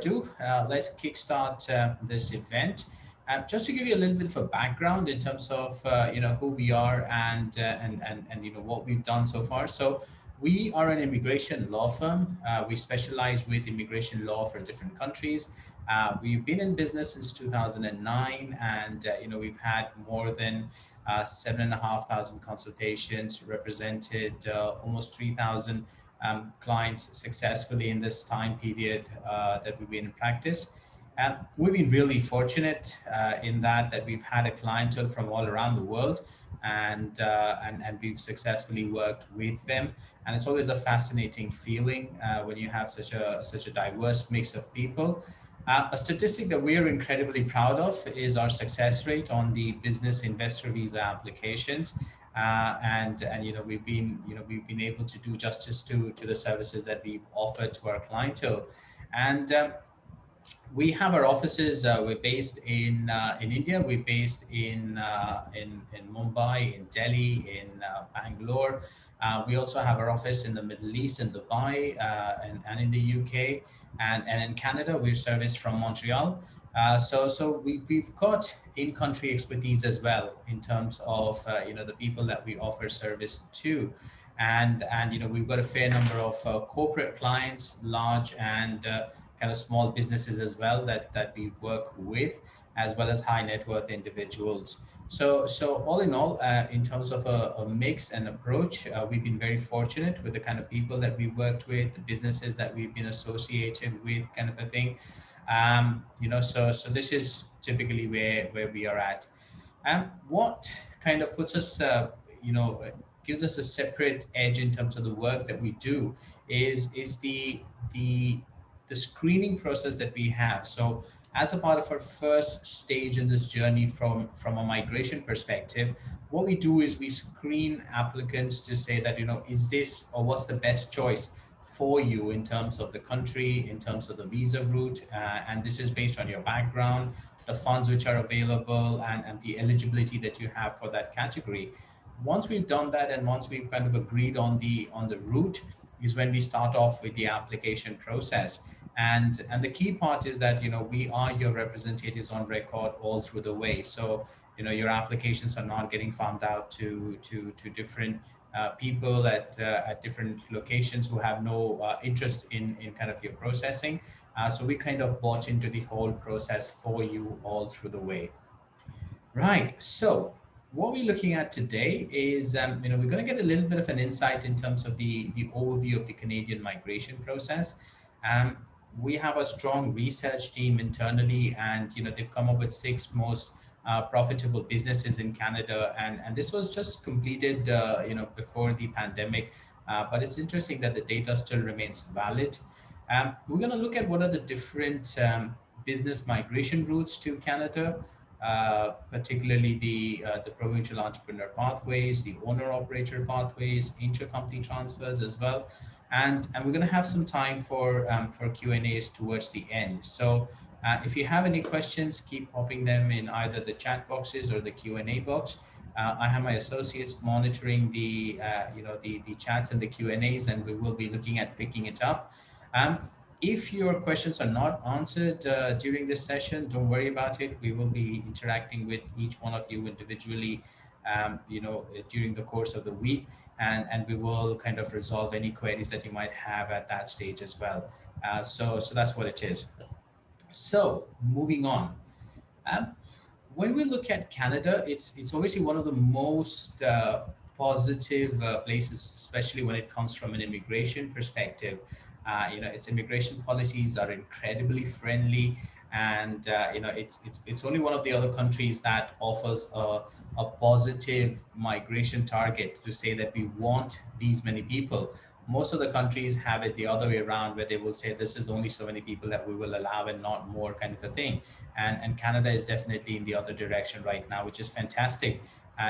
ado, let's kickstart this event. Just to give you a little bit of a background in terms of who we are and what we've done so far. So we are an immigration law firm. We specialize with immigration law for different countries. We've been in business since 2009, and we've had more than 7,500 consultations, represented almost 3,000 clients successfully in this time period that we've been in practice. We've been really fortunate in that we've had a clientele from all around the world, and we've successfully worked with them. And it's always a fascinating feeling when you have such a diverse mix of people. A statistic that we are incredibly proud of is our success rate on the business investor visa applications. And we've been able to do justice to the services that we've offered to our clientele. And we have our offices. We're based in India. We're based in Mumbai, in Delhi, in Bangalore. We also have our office in the Middle East, in Dubai, and in the UK, and in Canada. We're serviced from Montreal. We've got in-country expertise as well in terms of the people that we offer service to. And we've got a fair number of corporate clients, large and kind of small businesses as well that we work with, as well as high net worth individuals. So all in all, in terms of a mix and approach, we've been very fortunate with the kind of people that we worked with, the businesses that we've been associated with, kind of a thing. So this is typically where we are at. What kind of puts us, gives us a separate edge in terms of the work that we do is the screening process that we have. So as a part of our first stage in this journey from a migration perspective, what we do is we screen applicants to say that, is this or what's the best choice for you in terms of the country, in terms of the visa route, and this is based on your background, the funds which are available, and the eligibility that you have for that category. Once we've done that, and once we've kind of agreed on the route, is when we start off with the application process. And the key part is that we are your representatives on record all through the way. So your applications are not getting farmed out to different people at different locations who have no interest in kind of your processing. So we kind of bought into the whole process for you all through the way. Right. So what we're looking at today is, we're going to get a little bit of an insight in terms of the overview of the Canadian migration process. We have a strong research team internally, and they've come up with six most profitable businesses in Canada, and this was just completed before the pandemic, but it's interesting that the data still remains valid. We're going to look at what are the different business migration routes to Canada, particularly the provincial entrepreneur pathways, the owner operator pathways, intercompany transfers as well. And we're going to have some time for Q&As towards the end. So if you have any questions, keep popping them in either the chat boxes or the Q&A box. I have my associates monitoring the chats and the Q&As, and we will be looking at picking it up. If your questions are not answered during this session, don't worry about it. We will be interacting with each one of you individually, during the course of the week, and we will kind of resolve any queries that you might have at that stage as well. So that's what it is. So moving on. When we look at Canada, it's obviously one of the most positive places, especially when it comes from an immigration perspective. Its immigration policies are incredibly friendly, and it's only one of the other countries that offers a positive migration target to say that we want these many people. Most of the countries have it the other way around, where they will say this is only so many people that we will allow and not more, kind of a thing. And Canada is definitely in the other direction right now, which is fantastic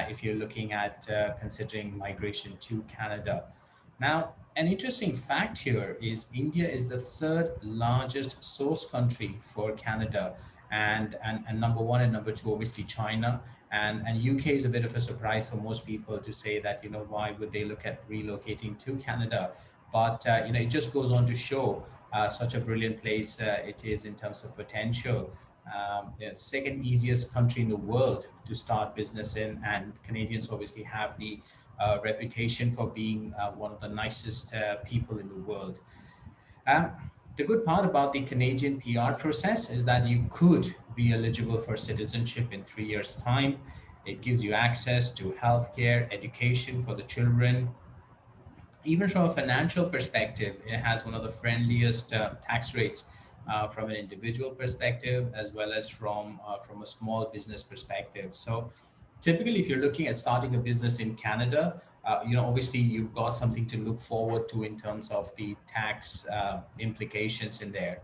if you're looking at considering migration to Canada. Now, an interesting fact here is India is the third largest source country for Canada, and number one and number two, obviously China. And UK is a bit of a surprise for most people to say that, why would they look at relocating to Canada? but it just goes on to show such a brilliant place it is in terms of potential. The second easiest country in the world to start business in, and Canadians obviously have the reputation for being one of the nicest people in the world. Um, the good part about the Canadian PR process is that you could be eligible for citizenship in 3 years' time. It gives you access to healthcare, education for the children. Even from a financial perspective, it has one of the friendliest tax rates from an individual perspective, as well as from a small business perspective. So typically, if you're looking at starting a business in Canada, obviously you've got something to look forward to in terms of the tax implications in there.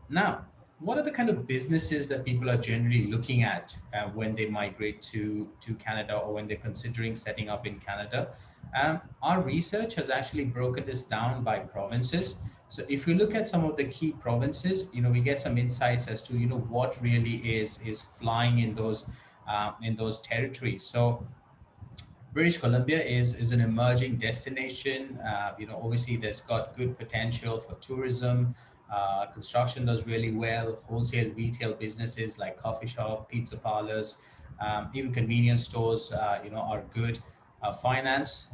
Now, what are the kind of businesses that people are generally looking at when they migrate to Canada, or when they're considering setting up in Canada? Our research has actually broken this down by provinces. So if we look at some of the key provinces, we get some insights as to what really is flying in those territories. So British Columbia is an emerging destination. Obviously, there's got good potential for tourism. Construction does really well. Wholesale retail businesses like coffee shop, pizza parlors, even convenience stores, are good. Finance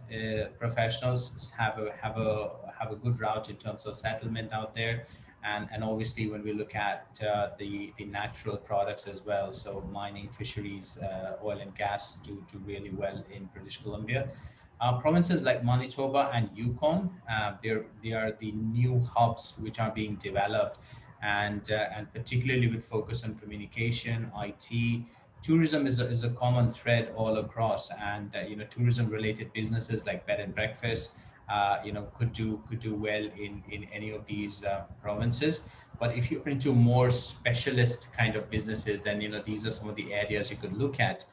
professionals have a good route in terms of settlement out there, and obviously when we look at the natural products as well, so mining, fisheries, oil and gas do really well in British Columbia. Provinces like Manitoba and Yukon, they are the new hubs which are being developed, and particularly with focus on communication, IT. Tourism is a common thread all across, and tourism related businesses like bed and breakfast could do well in any of these provinces. But if you're into more specialist kind of businesses, then these are some of the areas you could look at.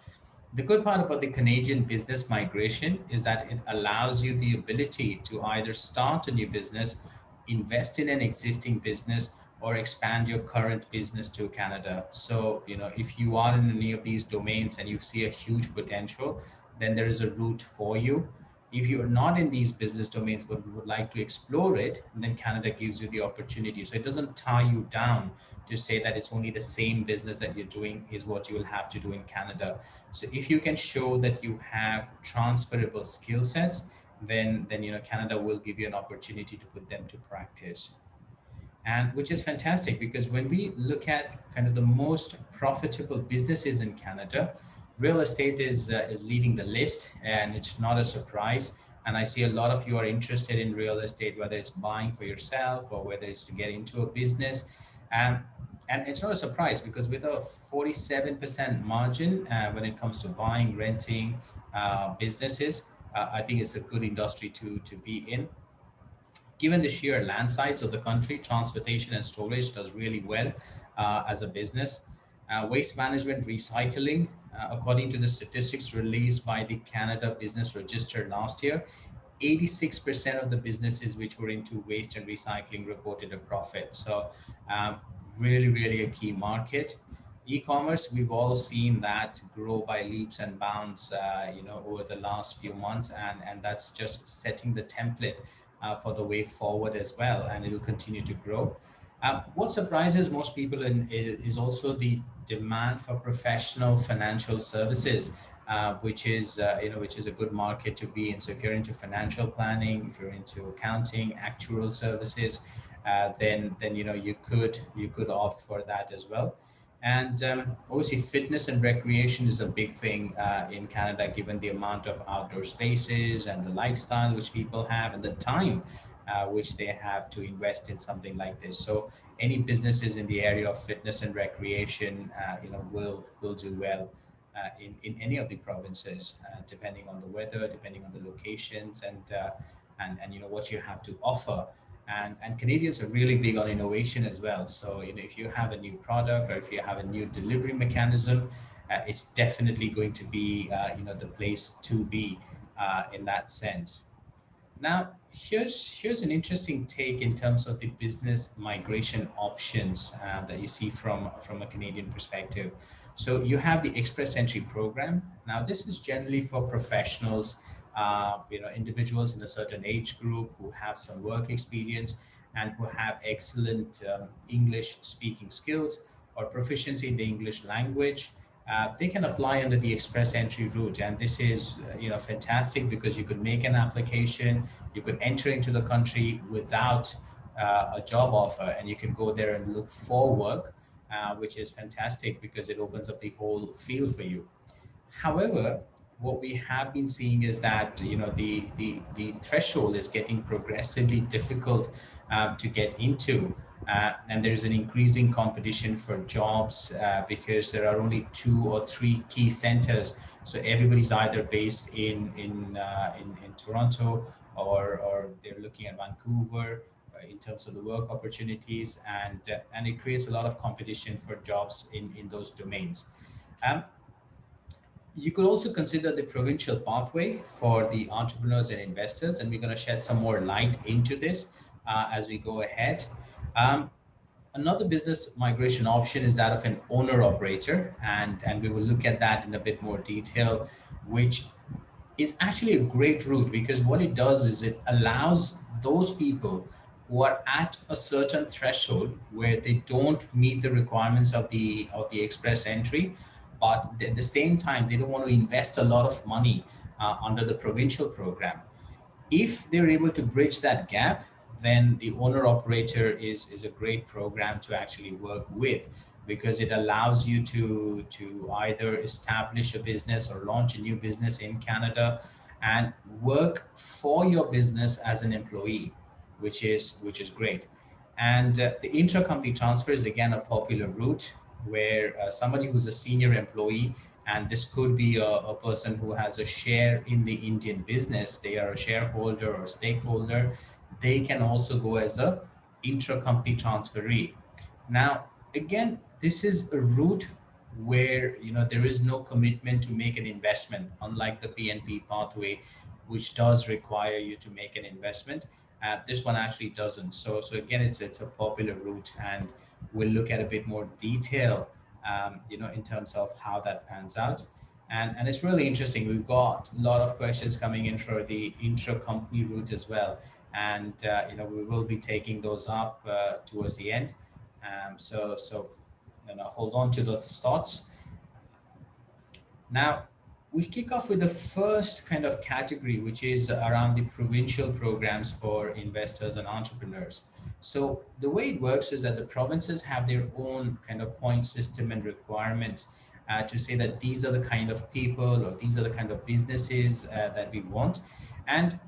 The good part about the Canadian business migration is that it allows you the ability to either start a new business, invest in an existing business, or expand your current business to Canada. So, if you are in any of these domains and you see a huge potential, then there is a route for you. If you're not in these business domains but would like to explore it, then Canada gives you the opportunity. So it doesn't tie you down to say that it's only the same business that you're doing is what you will have to do in Canada. So if you can show that you have transferable skill sets, then Canada will give you an opportunity to put them to practice, and which is fantastic because when we look at kind of the most profitable businesses in Canada, real estate is leading the list, and it's not a surprise. And I see a lot of you are interested in real estate, whether it's buying for yourself or whether it's to get into a business. And and it's not a surprise because with a 47% margin when it comes to buying, renting businesses, I think it's a good industry to be in. Given the sheer land size of the country, transportation and storage does really well as a business. Waste management, recycling, according to the statistics released by the Canada Business Register last year, 86% of the businesses which were into waste and recycling reported a profit. So, really, really a key market. E-commerce, we've all seen that grow by leaps and bounds, over the last few months, and that's just setting the template for the way forward as well, and it will continue to grow. What surprises most people is also the demand for professional financial services, which is a good market to be in. So if you're into financial planning, if you're into accounting, actuarial services, then you could opt for that as well. And obviously, fitness and recreation is a big thing in Canada, given the amount of outdoor spaces and the lifestyle which people have and the time which they have to invest in something like this. So, any businesses in the area of fitness and recreation, will do well in any of the provinces, depending on the weather, depending on the locations, and what you have to offer. And Canadians are really big on innovation as well. So if you have a new product or if you have a new delivery mechanism, it's definitely going to be the place to be in that sense. Now, here's an interesting take in terms of the business migration options that you see from a Canadian perspective. So you have the Express Entry program. Now, this is generally for professionals, individuals in a certain age group who have some work experience and who have excellent English speaking skills or proficiency in the English language. They can apply under the Express Entry route, and this is fantastic because you could make an application, you could enter into the country without a job offer, and you can go there and look for work, which is fantastic because it opens up the whole field for you. However, what we have been seeing is that the threshold is getting progressively difficult to get into, and there is an increasing competition for jobs because there are only two or three key centers. So everybody's either based in Toronto, or they're looking at Vancouver in terms of the work opportunities, and it creates a lot of competition for jobs in those domains. Um, you could also consider the provincial pathway for the entrepreneurs and investors, and we're going to shed some more light into this as we go ahead. Um, Another business migration option is that of an owner operator, and we will look at that in a bit more detail, which is actually a great route because what it does is it allows those people who are at a certain threshold where they don't meet the requirements of the express entry, but at the same time they don't want to invest a lot of money under the provincial program. If they're able to bridge that gap, then the owner operator is a great program to actually work with because it allows you to either establish a business or launch a new business in Canada and work for your business as an employee, which is great. And the intra-company transfer is again a popular route where somebody who's a senior employee, and this could be a person who has a share in the Indian business, they are a shareholder or stakeholder, they can also go as a intra-company transferee. Now, again, this is a route where there is no commitment to make an investment, unlike the PNP pathway, which does require you to make an investment. This one actually doesn't. So again, it's a popular route, and we'll look at a bit more detail, in terms of how that pans out. And it's really interesting. We've got a lot of questions coming in for the intra-company route as well, and we will be taking those up towards the end. So hold on to those thoughts. Now, we kick off with the first kind of category, which is around the provincial programs for investors and entrepreneurs. So, the way it works is that the provinces have their own kind of point system and requirements to say that these are the kind of people or these are the kind of businesses that we want. And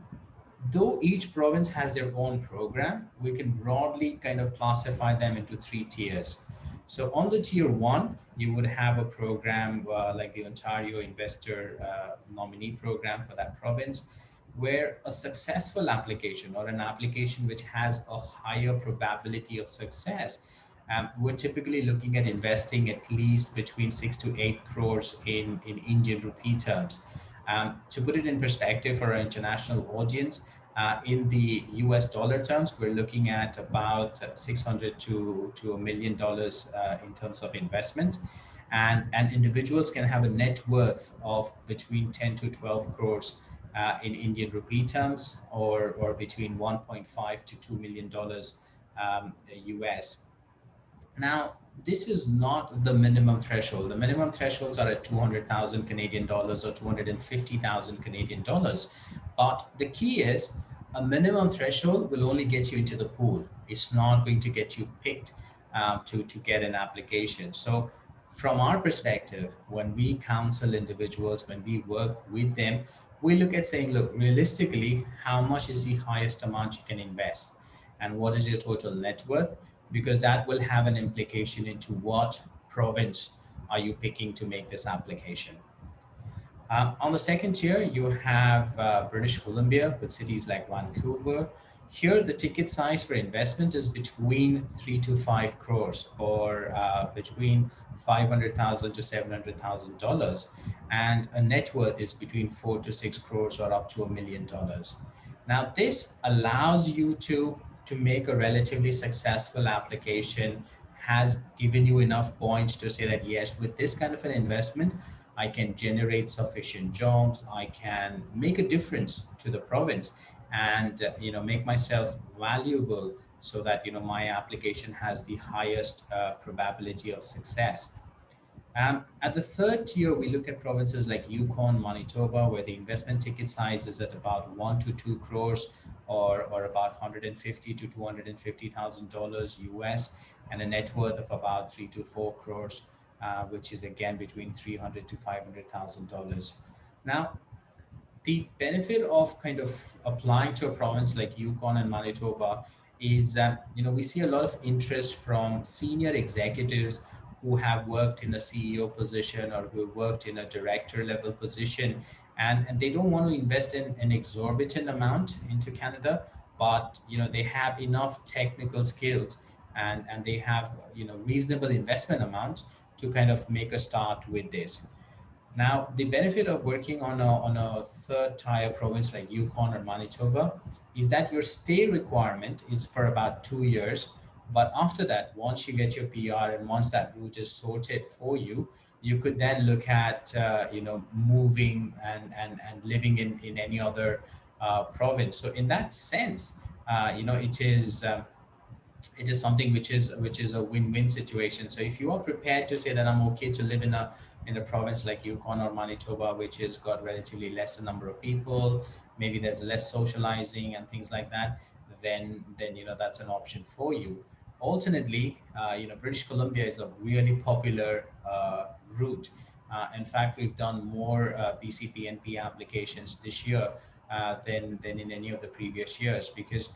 though each province has their own program, we can broadly kind of classify them into three tiers. So on the tier one, you would have a program like the Ontario Investor Nominee Program for that province, where a successful application or an application which has a higher probability of success, we're typically looking at investing at least between 6 to 8 crores in Indian rupee terms. To put it in perspective for our international audience, in the US dollar terms, we're looking at about 600 to $1 million in terms of investment. And individuals can have a net worth of between 10 to 12 crores in Indian rupee terms, or between 1.5 to $2 million US. Now, this is not the minimum threshold. The minimum thresholds are at 200,000 Canadian dollars or 250,000 Canadian dollars. But the key is a minimum threshold will only get you into the pool. It's not going to get you picked to get an application. So, from our perspective, when we counsel individuals, when we work with them, we look at saying, look, realistically, how much is the highest amount you can invest? And what is your total net worth? Because that will have an implication into what province are you picking to make this application. On the second tier, you have British Columbia with cities like Vancouver. Here, the ticket size for investment is between 3 to 5 crores, or between 500,000 to $700,000, and a net worth is between 4 to 6 crores or up to $1 million. Now, this allows you to make a relatively successful application, has given you enough points to say that yes, with this kind of an investment, I can generate sufficient jobs, I can make a difference to the province, and make myself valuable, so that my application has the highest probability of success. At the third tier, we look at provinces like Yukon, Manitoba, where the investment ticket size is at about 1 to 2 crores, or about 150 to $250,000 US, and a net worth of about 3 to 4 crores, which is again between 300 to $500,000. Now, the benefit of kind of applying to a province like Yukon and Manitoba is that we see a lot of interest from senior executives who have worked in a CEO position, or who have worked in a director level position, and they don't want to invest in an exorbitant amount into Canada, but they have enough technical skills, and they have reasonable investment amounts to kind of make a start with this. Now, the benefit of working on a third tier province like Yukon or Manitoba is that your stay requirement is for about 2 years. But after that, once you get your PR and once that route is sorted for you, you could then look at moving and living in any other province. So in that sense, it is something which is a win-win situation. So if you are prepared to say that I'm okay to live in a province like Yukon or Manitoba, which has got relatively lesser number of people, maybe there's less socializing and things like that, then that's an option for you. Alternately, British Columbia is a really popular route. In fact, we've done more BCPNP applications this year than in any of the previous years, because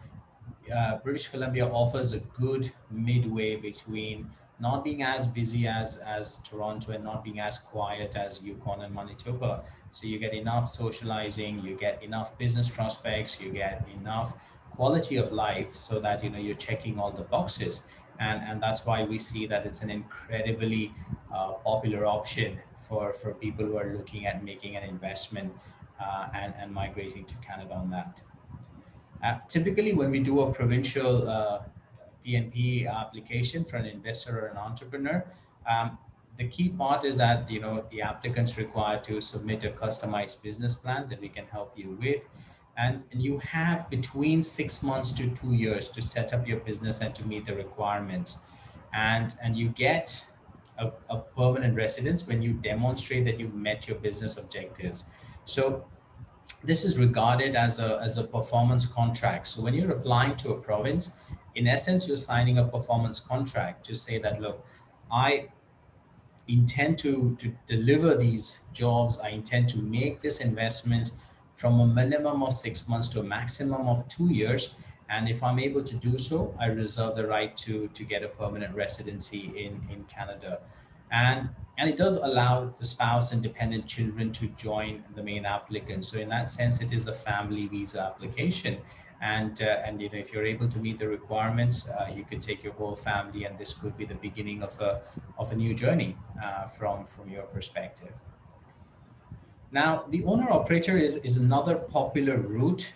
British Columbia offers a good midway between not being as busy as Toronto and not being as quiet as Yukon and Manitoba. So you get enough socializing, you get enough business prospects, you get enough quality of life, so that you're checking all the boxes, and that's why we see that it's an incredibly popular option for people who are looking at making an investment and migrating to Canada on that. Typically, when we do a provincial PNP application for an investor or an entrepreneur, the key part is that the applicant's required to submit a customized business plan that we can help you with, and you have between 6 months to 2 years to set up your business and to meet the requirements, and you get a permanent residence when you demonstrate that you've met your business objectives. So this is regarded as a performance contract. So when you're applying to a province, in essence, you're signing a performance contract to say that, look, I intend to deliver these jobs, I intend to make this investment from a minimum of 6 months to a maximum of 2 years. And if I'm able to do so, I reserve the right to get a permanent residency in Canada. And it does allow the spouse and dependent children to join the main applicant. So in that sense, it is a family visa application. And if you're able to meet the requirements, you could take your whole family, and this could be the beginning of a new journey from your perspective. Now, the owner operator is another popular route,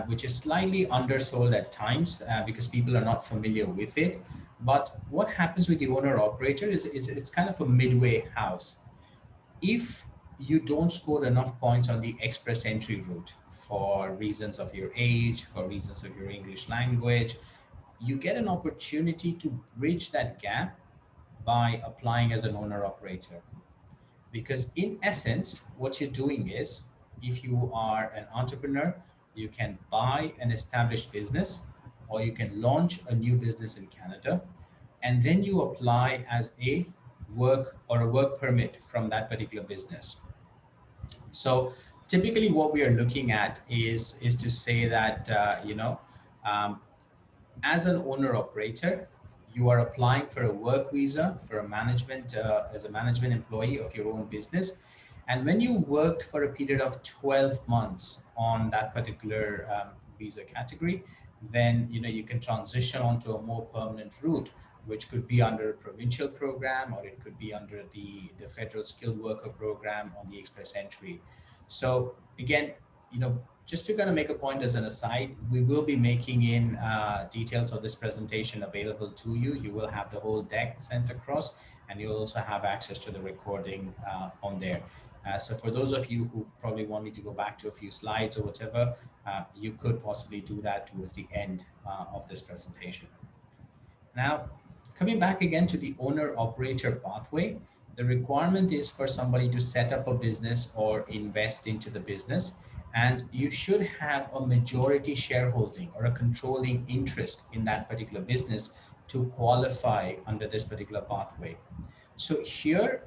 which is slightly undersold at times because people are not familiar with it. But what happens with the owner operator is it's kind of a midway house. If you don't score enough points on the express entry route for reasons of your age, for reasons of your English language, you get an opportunity to bridge that gap by applying as an owner operator. Because in essence, what you're doing is, if you are an entrepreneur, you can buy an established business, or you can launch a new business in Canada, and then you apply as a work permit from that particular business. So typically what we are looking at is to say that um, as an owner operator, you are applying for a work visa for a management as a management employee of your own business. And when you worked for a period of 12 months on that particular visa category, then you can transition onto a more permanent route, which could be under a provincial program, or it could be under the federal skilled worker program on the express entry. So again, just to kind of make a point as an aside, we will be making in details of this presentation available to you. You will have the whole deck sent across, and you'll also have access to the recording on there. So for those of you who probably want me to go back to a few slides or whatever, you could possibly do that towards the end of this presentation. Now, coming back again to the owner operator pathway, the requirement is for somebody to set up a business or invest into the business, and you should have a majority shareholding or a controlling interest in that particular business to qualify under this particular pathway. So here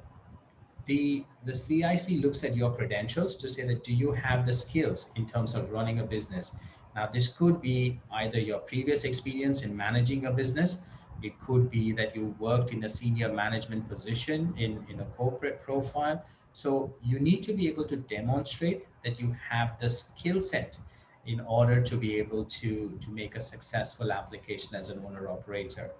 the CIC looks at your credentials to say that do you have the skills in terms of running a business. Now, this could be either your previous experience in managing a business, it could be that you worked in a senior management position in a corporate profile. So you need to be able to demonstrate that you have the skill set in order to be able to make a successful application as an owner operator.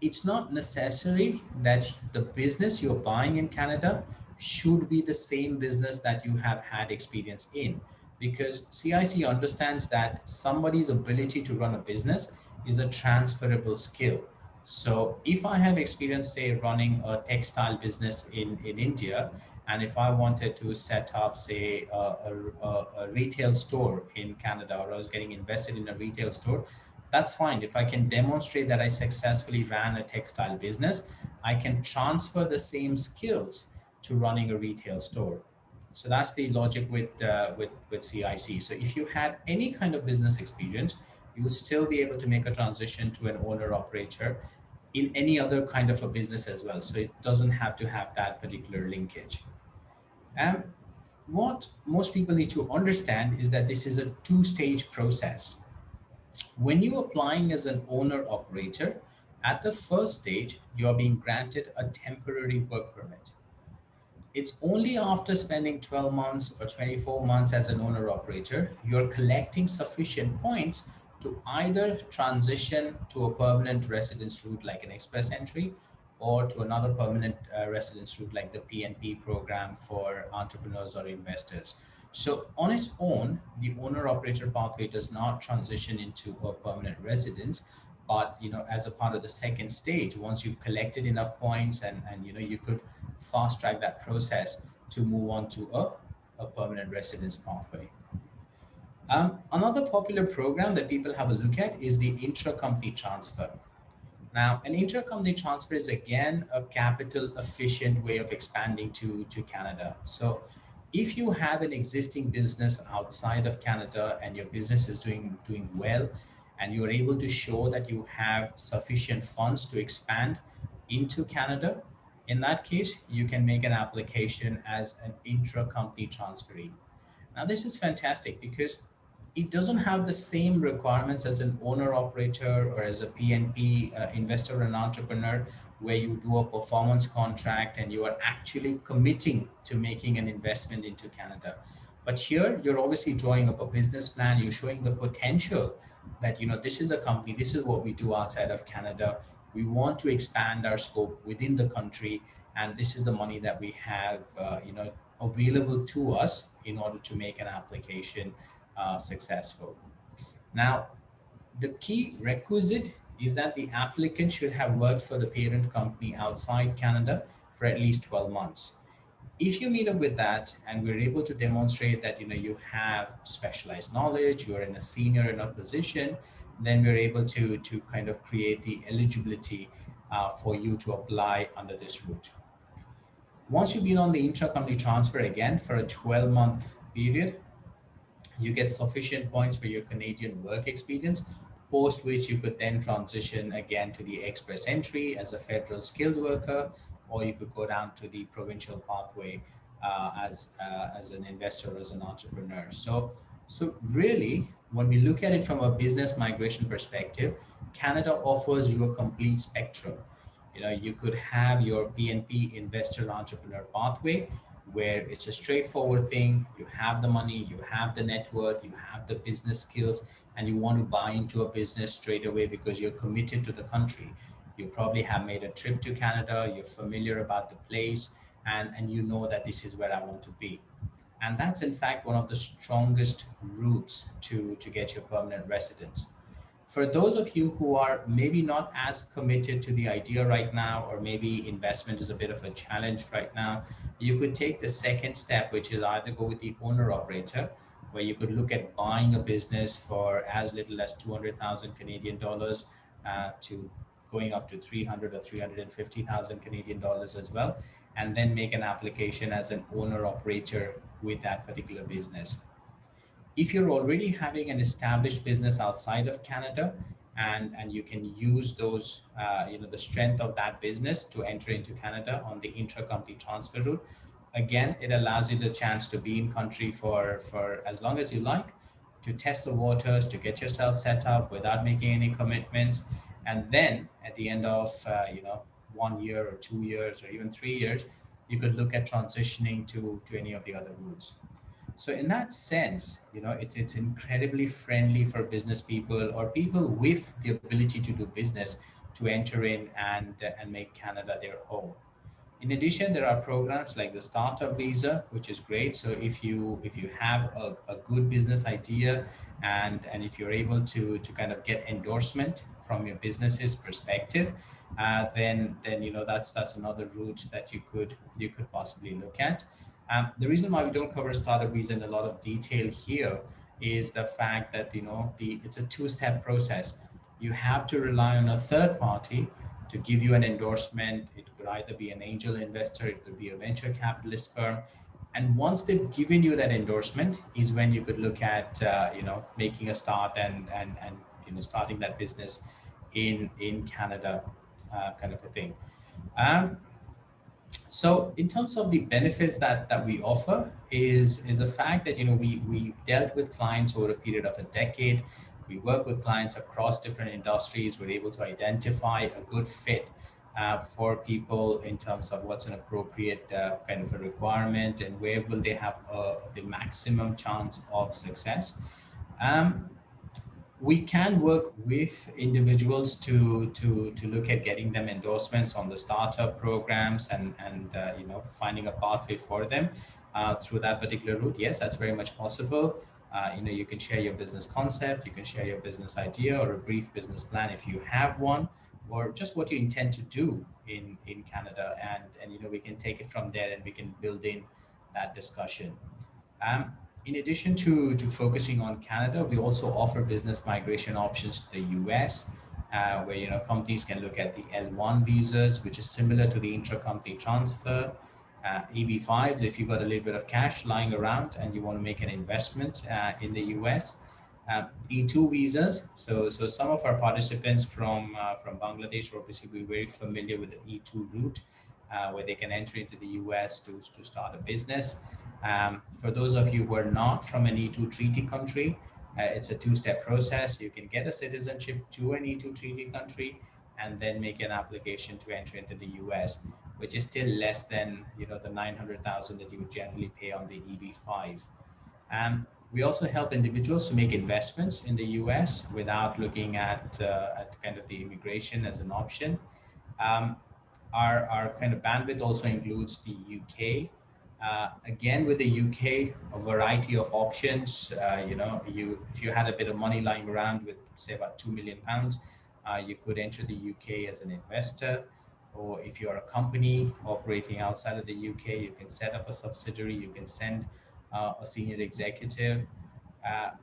It's not necessary that the business you're buying in Canada should be the same business that you have had experience in, because CIC understands that somebody's ability to run a business is a transferable skill. So if I have experience, say, running a textile business in India, and if I wanted to set up, say, a retail store in Canada, or I was getting invested in a retail store, that's fine. If I can demonstrate that I successfully ran a textile business, I can transfer the same skills to running a retail store. So that's the logic with CIC. So if you have any kind of business experience, you will still be able to make a transition to an owner operator in any other kind of a business as well. So it doesn't have to have that particular linkage. And what most people need to understand is that this is a two-stage process. When you're applying as an owner operator, at the first stage, you're being granted a temporary work permit. It's only after spending 12 months or 24 months as an owner operator, you're collecting sufficient points to either transition to a permanent residence route like an express entry, or to another permanent residence route like the PNP program for entrepreneurs or investors. So on its own, the owner operator pathway does not transition into a permanent residence, but as a part of the second stage, once you've collected enough points, and you could fast track that process to move on to a permanent residence pathway. Another popular program that people have a look at is the intra-company transfer. Now, an intercompany transfer is again a capital efficient way of expanding to Canada. So if you have an existing business outside of Canada and your business is doing well, and you're able to show that you have sufficient funds to expand into Canada, in that case, you can make an application as an intra-company transferee. Now, this is fantastic because it doesn't have the same requirements as an owner operator or as a PNP investor and entrepreneur, where you do a performance contract and you are actually committing to making an investment into Canada. But here, you're obviously drawing up a business plan. You're showing the potential that this is a company. This is what we do outside of Canada. We want to expand our scope within the country, and this is the money that we have, available to us in order to make an application successful. Now, the key requisite is that the applicant should have worked for the parent company outside Canada for at least 12 months. If you meet up with that and we're able to demonstrate that you have specialized knowledge, you're in a senior in a position, then we're able to kind of create the eligibility for you to apply under this route. Once you've been on the intra-company transfer again for a 12-month period, you get sufficient points for your Canadian work experience, post which you could then transition again to the express entry as a federal skilled worker, or you could go down to the provincial pathway as an investor or as an entrepreneur. So really, when we look at it from a business migration perspective, Canada offers you a complete spectrum. You could have your PNP investor entrepreneur pathway, where it's a straightforward thing. You have the money, you have the net worth, you have the business skills, and you want to buy into a business straight away because you're committed to the country. You probably have made a trip to Canada, you're familiar about the place, and you know that this is where I want to be. And that's in fact one of the strongest routes to get your permanent residence. For those of you who are maybe not as committed to the idea right now, or maybe investment is a bit of a challenge right now, you could take the second step, which is either go with the owner operator, where you could look at buying a business for as little as 200,000 Canadian dollars to going up to 300 or 350,000 Canadian dollars as well, and then make an application as an owner operator with that particular business. If you're already having an established business outside of Canada, and you can use those the strength of that business to enter into Canada on the intra-company transfer route, again it allows you the chance to be in country for as long as you like, to test the waters, to get yourself set up without making any commitments, and then at the end of 1 year or 2 years or even 3 years, you could look at transitioning to any of the other routes. So in that sense, it's incredibly friendly for business people or people with the ability to do business to enter in and make Canada their home. In addition, there are programs like the startup visa, which is great. So if you have a good business idea, and if you're able to kind of get endorsement from your business's perspective, then that's another route that you could possibly look at. The reason why we don't cover startup visa in a lot of detail here is the fact that it's a two-step process. You have to rely on a third party to give you an endorsement. It could either be an angel investor, it could be a venture capitalist firm. And once they've given you that endorsement, is when you could look at making a start and starting that business in Canada, kind of a thing. Um, so in terms of the benefits that we offer is the fact that we dealt with clients over a period of a decade. We work with clients across different industries. We're able to identify a good fit for people in terms of what's an appropriate kind of a requirement, and where will they have the maximum chance of success. Um, we can work with individuals to look at getting them endorsements on the startup programs, and finding a pathway for them through that particular route. Yes, that's very much possible. You can share your business concept, you can share your business idea or a brief business plan if you have one, or just what you intend to do in Canada, and we can take it from there, and we can build in that discussion. um, in addition to focusing on Canada, we also offer business migration options to the US, where companies can look at the L1 visas, which is similar to the intra-company transfer. EB5s, if you've got a little bit of cash lying around and you want to make an investment in the US. E2 visas. So some of our participants from Bangladesh will obviously be very familiar with the E2 route, where they can enter into the US to start a business. For those of you who are not from an E2 treaty country, it's a two-step process. You can get a citizenship to an E2 treaty country, and then make an application to enter into the US, which is still less than the 900,000 that you would generally pay on the EB5. We also help individuals to make investments in the US without looking at kind of the immigration as an option. Um, our kind of bandwidth also includes the UK. Again, with the UK, a variety of options. If you had a bit of money lying around with, say, about £2 million, you could enter the UK as an investor. Or if you're a company operating outside of the UK, you can set up a subsidiary, you can send a senior executive.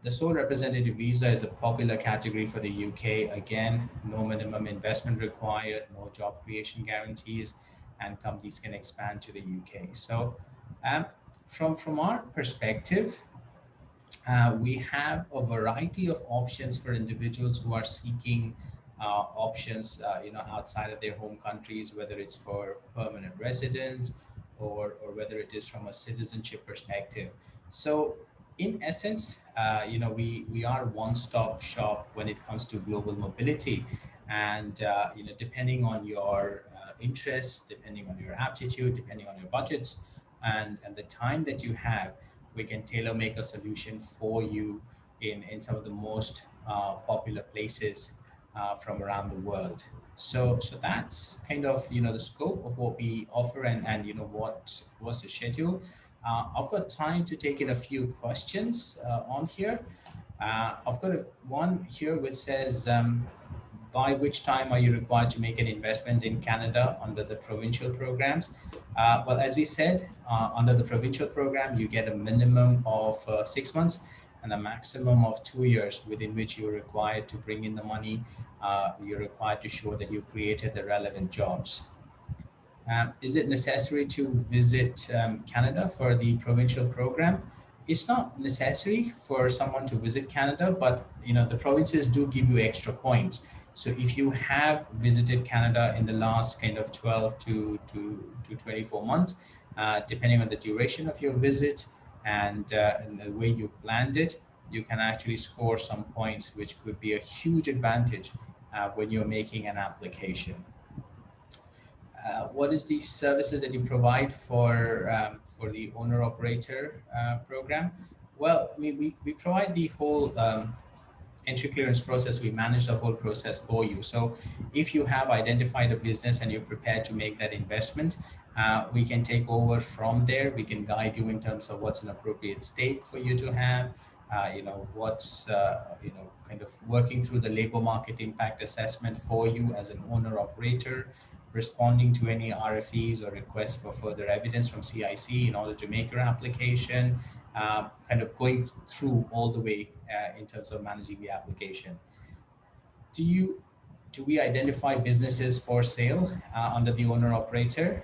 The sole representative visa is a popular category for the UK. Again, no minimum investment required, no job creation guarantees, and companies can expand to the UK. So, um, from our perspective, we have a variety of options for individuals who are seeking options, outside of their home countries, whether it's for permanent residence, or whether it is from a citizenship perspective. So, in essence, we are one-stop shop when it comes to global mobility, and depending on your interests, depending on your aptitude, depending on your budgets, and the time that you have, we can tailor make a solution for you in some of the most popular places from around the world. So that's kind of the scope of what we offer, and what was the schedule. I've got time to take in a few questions on here. I've got one here which says, by which time are you required to make an investment in Canada under the provincial programs? Well, as we said, under the provincial program, you get a minimum of 6 months and a maximum of 2 years within which you're required to bring in the money. You're required to show that you created the relevant jobs. Is it necessary to visit Canada for the provincial program? It's not necessary for someone to visit Canada, but the provinces do give you extra points. So if you have visited Canada in the last kind of 12 to 24 months, depending on the duration of your visit and the way you've planned it, you can actually score some points, which could be a huge advantage when you're making an application. What is the services that you provide for the owner operator program? Well, I mean, we provide the whole entry clearance process. We manage the whole process for you. So if you have identified a business and you're prepared to make that investment, we can take over from there. We can guide you in terms of what's an appropriate stake for you to have. What's kind of working through the labor market impact assessment for you as an owner operator, responding to any RFEs or requests for further evidence from CIC in order to make your application, kind of going through all the way in terms of managing the application. Do you do we identify businesses for sale under the owner operator?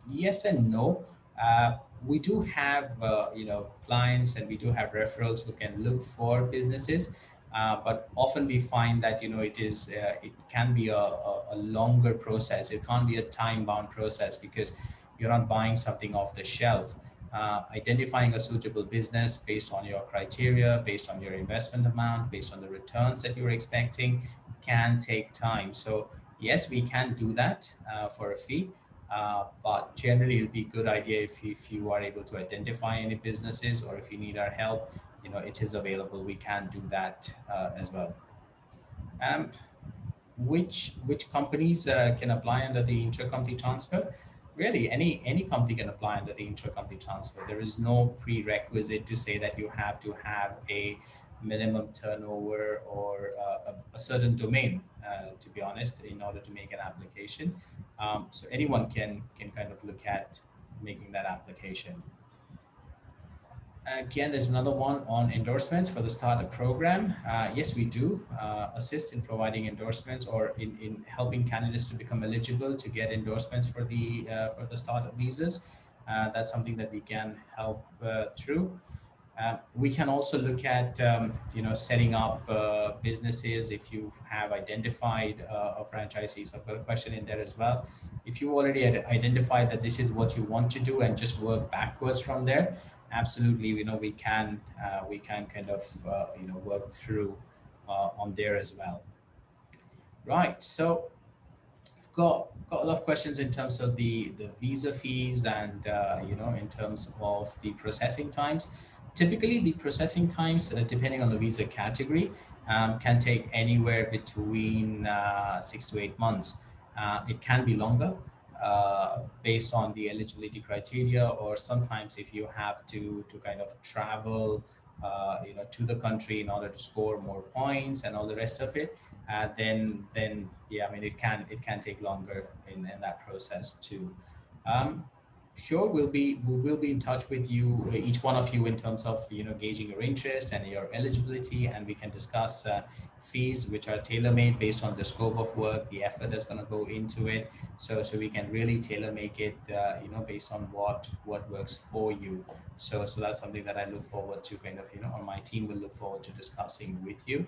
Yes and no. We do have clients, and we do have referrals who can look for businesses, but often we find that it can be a longer process. It can't be a time bound process because you're not buying something off the shelf. Identifying a suitable business based on your criteria, based on your investment amount, based on the returns that you're expecting can take time. So yes, we can do that for a fee, but generally it'll be a good idea if you are able to identify any businesses, or if you need our help, it is available. We can do that as well. Um, which companies can apply under the intercompany transfer? Really, any company can apply under the intercompany transfer. There is no prerequisite to say that you have to have a minimum turnover or a certain domain, to be honest, in order to make an application. So anyone can kind of look at making that application. Again, there's another one on endorsements for the startup program. Yes, we do assist in providing endorsements, or in helping candidates to become eligible to get endorsements for the startup visas. That's something that we can help through. We can also look at setting up businesses if you have identified a franchisee. So I've got a question in there as well. If you already identified that this is what you want to do and just work backwards from there, absolutely, we can kind of work through on there as well. Right. So got a lot of questions in terms of the visa fees, and in terms of the processing times. Typically, the processing times, depending on the visa category, can take anywhere between 6 to 8 months. It can be longer, based on the eligibility criteria, or sometimes if you have to kind of travel to the country in order to score more points and all the rest of it, then yeah, I mean, it can take longer in that process too. um, sure, we will be in touch with you, each one of you, in terms of gauging your interest and your eligibility, and we can discuss fees which are tailor made based on the scope of work, the effort that's going to go into it. So we can really tailor make it based on what works for you. So that's something that I look forward to, kind of, or my team will look forward to discussing with you.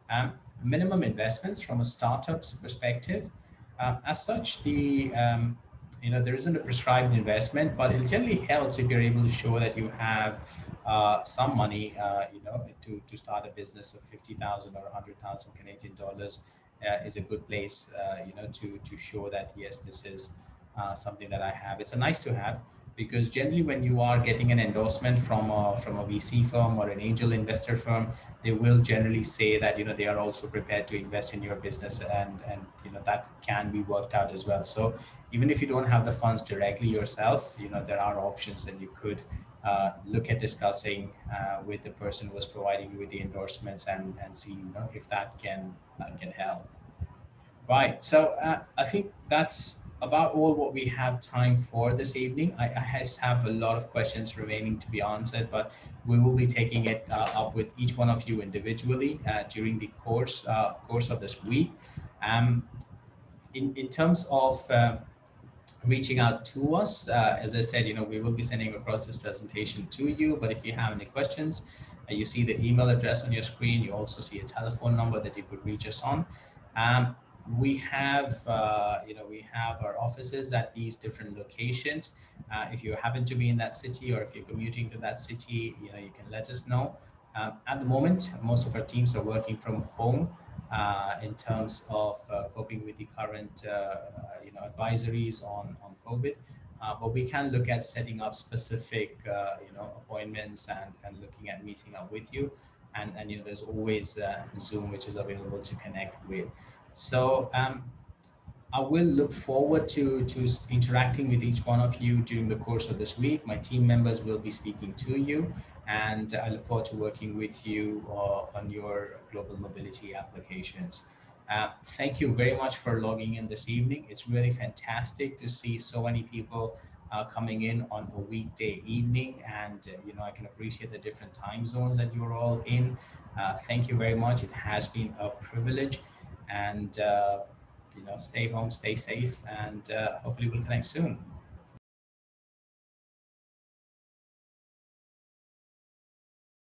um, Minimum investments from a startup's perspective, as such, there isn't a prescribed investment, but it generally helps if you're able to show that you have some money, to start a business of 50,000 or 100,000 Canadian dollars. Is a good place, to show that yes, this is something that I have. It's a nice to have, because generally when you are getting an endorsement from a VC firm or an angel investor firm, they will generally say that they are also prepared to invest in your business, and that can be worked out as well. So even if you don't have the funds directly yourself, there are options that you could look at discussing with the person who was providing you with the endorsements, and see if that can help. Right. So I think that's about all what we have time for this evening. I just have a lot of questions remaining to be answered, but we will be taking it up with each one of you individually during the course of this week. Um, in terms of reaching out to us. As I said, we will be sending across this presentation to you. But if you have any questions, you see the email address on your screen. You also see a telephone number that you could reach us on. Um, we have our offices at these different locations. If you happen to be in that city, or if you're commuting to that city, you can let us know. At the moment, most of our teams are working from home in terms of coping with the current advisories on COVID. But we can look at setting up specific appointments, and looking at meeting up with you. And there's always Zoom, which is available to connect with. So I will look forward to interacting with each one of you during the course of this week. My team members will be speaking to you, and I look forward to working with you on your global mobility applications. Thank you very much for logging in this evening. It's really fantastic to see so many people coming in on a weekday evening, and I can appreciate the different time zones that you're all in. Thank you very much. It has been a privilege, and stay home, stay safe, and hopefully we'll connect soon.